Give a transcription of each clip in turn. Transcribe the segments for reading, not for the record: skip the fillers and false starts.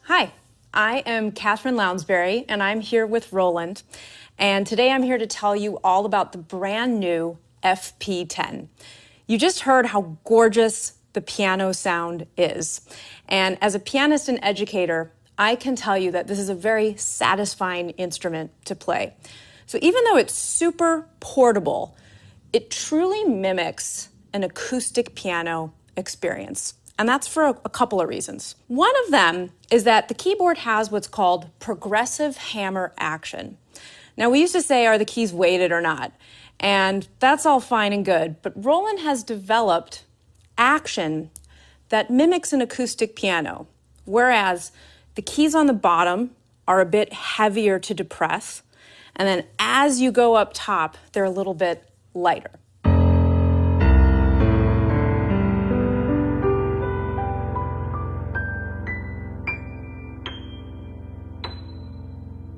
Hi, I am Catherine Lounsbury, and I'm here with Roland. And today I'm here to tell you all about the brand new FP10. You just heard how gorgeous the piano sound is. And as a pianist and educator, I can tell you that this is a very satisfying instrument to play. So even though it's super portable, it truly mimics an acoustic piano experience. And that's for a couple of reasons. One of them is that the keyboard has what's called progressive hammer action. Now, we used to say, are the keys weighted or not? And that's all fine and good, but Roland has developed action that mimics an acoustic piano, whereas the keys on the bottom are a bit heavier to depress, and then as you go up top, they're a little bit lighter.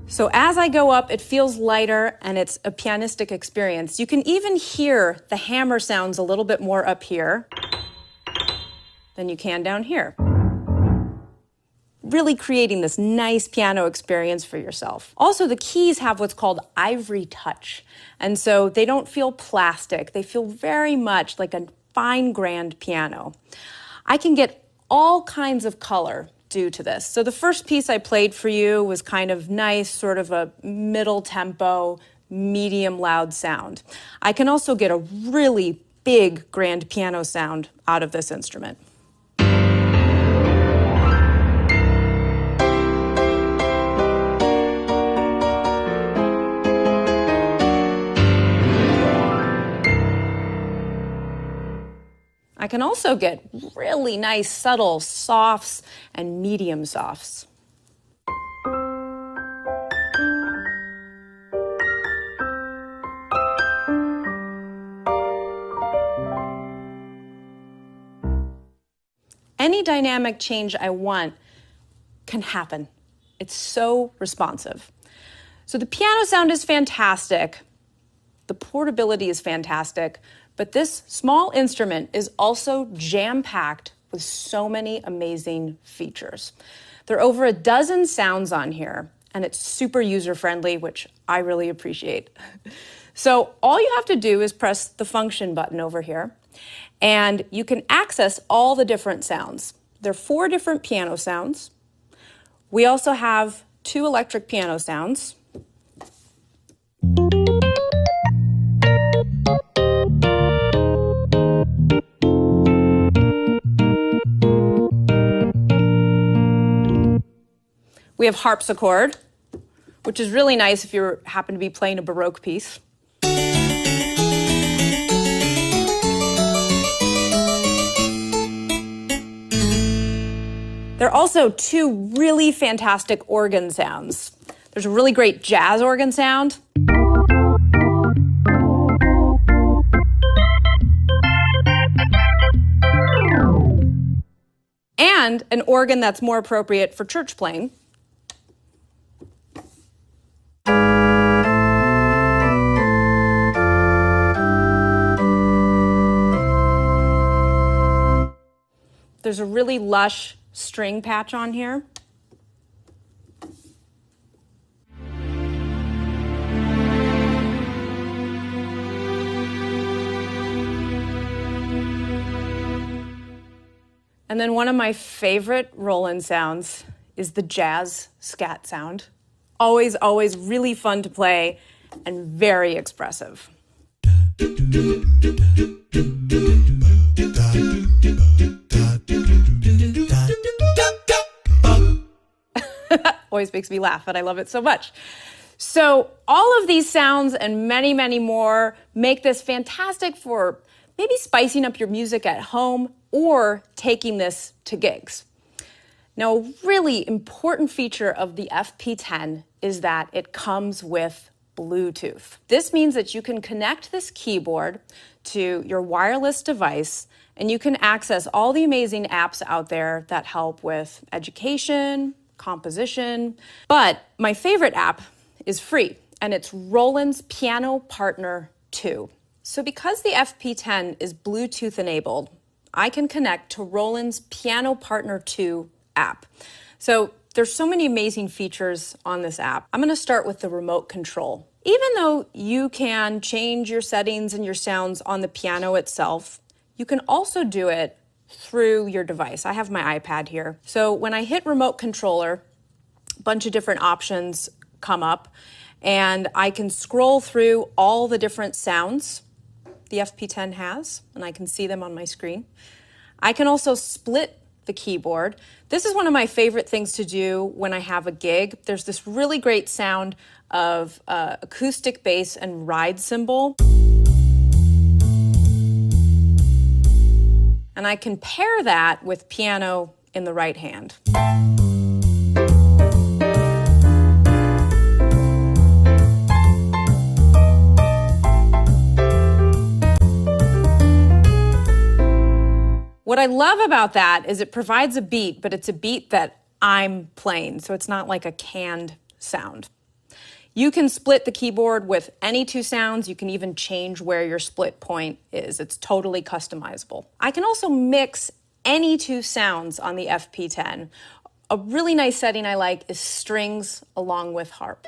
So as I go up, it feels lighter and it's a pianistic experience. You can even hear the hammer sounds a little bit more up here than you can down here. Really creating this nice piano experience for yourself. Also, the keys have what's called ivory touch. And so they don't feel plastic. They feel very much like a fine grand piano. I can get all kinds of color due to this. So the first piece I played for you was kind of nice, sort of a middle tempo, medium loud sound. I can also get a really big grand piano sound out of this instrument. I can also get really nice, subtle softs and medium softs. Any dynamic change I want can happen. It's so responsive. So the piano sound is fantastic. The portability is fantastic. But this small instrument is also jam-packed with so many amazing features. There are over a dozen sounds on here, and it's super user-friendly, which I really appreciate. So all you have to do is press the function button over here, and you can access all the different sounds. There are 4 different piano sounds. We also have 2 electric piano sounds. We have harpsichord, which is really nice if you happen to be playing a Baroque piece. There are also 2 really fantastic organ sounds. There's a really great jazz organ sound. And an organ that's more appropriate for church playing. There's a really lush string patch on here. And then one of my favorite Roland sounds is the jazz scat sound. Always, always really fun to play and very expressive. Always makes me laugh, and I love it so much. So all of these sounds and many, many more make this fantastic for maybe spicing up your music at home or taking this to gigs. Now, a really important feature of the FP10 is that it comes with Bluetooth. This means that you can connect this keyboard to your wireless device and you can access all the amazing apps out there that help with education, composition. But my favorite app is free, and it's Roland's Piano Partner 2. So because the FP10 is Bluetooth enabled, I can connect to Roland's Piano Partner 2 app. So there's so many amazing features on this app. I'm going to start with the remote control. Even though you can change your settings and your sounds on the piano itself, you can also do it through your device. I have my iPad here. So when I hit remote controller, a bunch of different options come up, and I can scroll through all the different sounds the FP10 has, and I can see them on my screen. I can also split the keyboard. This is one of my favorite things to do when I have a gig. There's this really great sound of acoustic bass and ride cymbal. And I can pair that with piano in the right hand. What I love about that is it provides a beat, but it's a beat that I'm playing, so it's not like a canned sound. You can split the keyboard with any two sounds. You can even change where your split point is. It's totally customizable. I can also mix any two sounds on the FP10. A really nice setting I like is strings along with harp.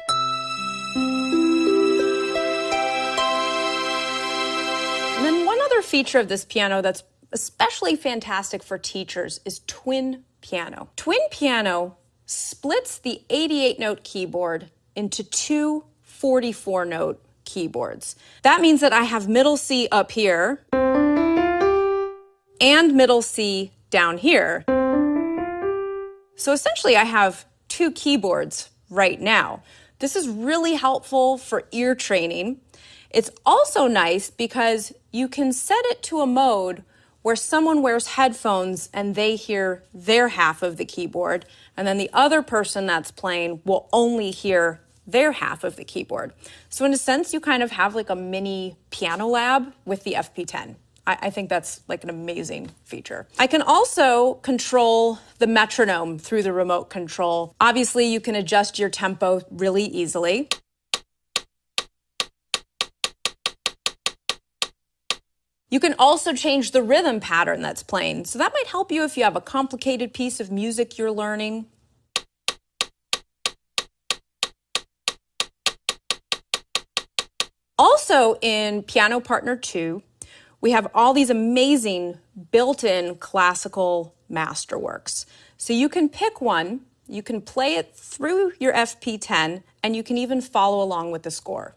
And then one other feature of this piano that's especially fantastic for teachers is twin piano. Twin piano splits the 88-note keyboard into two 44-note keyboards. That means that I have middle C up here and middle C down here. So essentially I have two keyboards right now. This is really helpful for ear training. It's also nice because you can set it to a mode where someone wears headphones and they hear their half of the keyboard, and then the other person that's playing will only hear their half of the keyboard. So in a sense, you kind of have like a mini piano lab with the FP10. I think that's like an amazing feature. I can also control the metronome through the remote control. Obviously, you can adjust your tempo really easily. You can also change the rhythm pattern that's playing. So that might help you if you have a complicated piece of music you're learning. Also in Piano Partner 2, we have all these amazing built-in classical masterworks. So you can pick one, you can play it through your FP10, and you can even follow along with the score.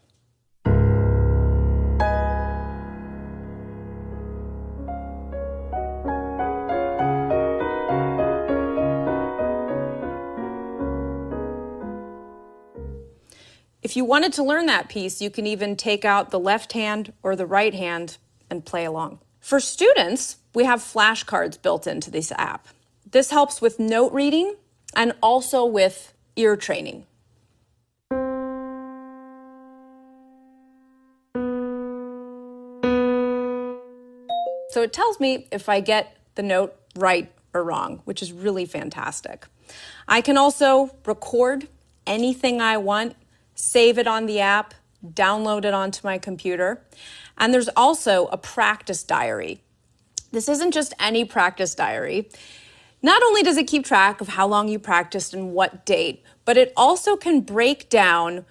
If you wanted to learn that piece, you can even take out the left hand or the right hand and play along. For students, we have flashcards built into this app. This helps with note reading and also with ear training. So it tells me if I get the note right or wrong, which is really fantastic. I can also record anything I want, save it on the app, download it onto my computer. And there's also a practice diary. This isn't just any practice diary. Not only does it keep track of how long you practiced and what date, but it also can break down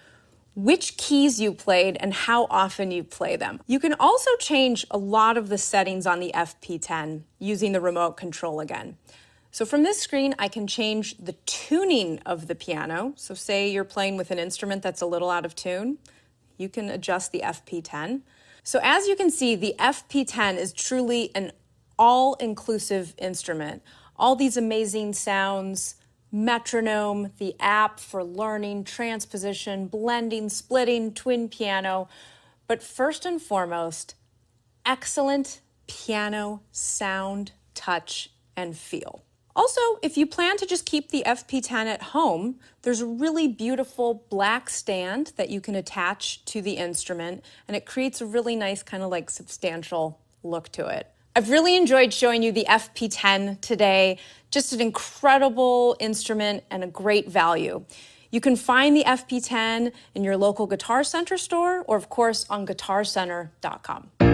which keys you played and how often you play them. You can also change a lot of the settings on the FP10 using the remote control again. So from this screen, I can change the tuning of the piano. So say you're playing with an instrument that's a little out of tune, you can adjust the FP10. So as you can see, the FP10 is truly an all-inclusive instrument. All these amazing sounds, metronome, the app for learning, transposition, blending, splitting, twin piano, but first and foremost, excellent piano sound, touch, and feel. Also, if you plan to just keep the FP10 at home, there's a really beautiful black stand that you can attach to the instrument, and it creates a really nice kind of like substantial look to it. I've really enjoyed showing you the FP10 today. Just an incredible instrument and a great value. You can find the FP10 in your local Guitar Center store or, of course, on guitarcenter.com.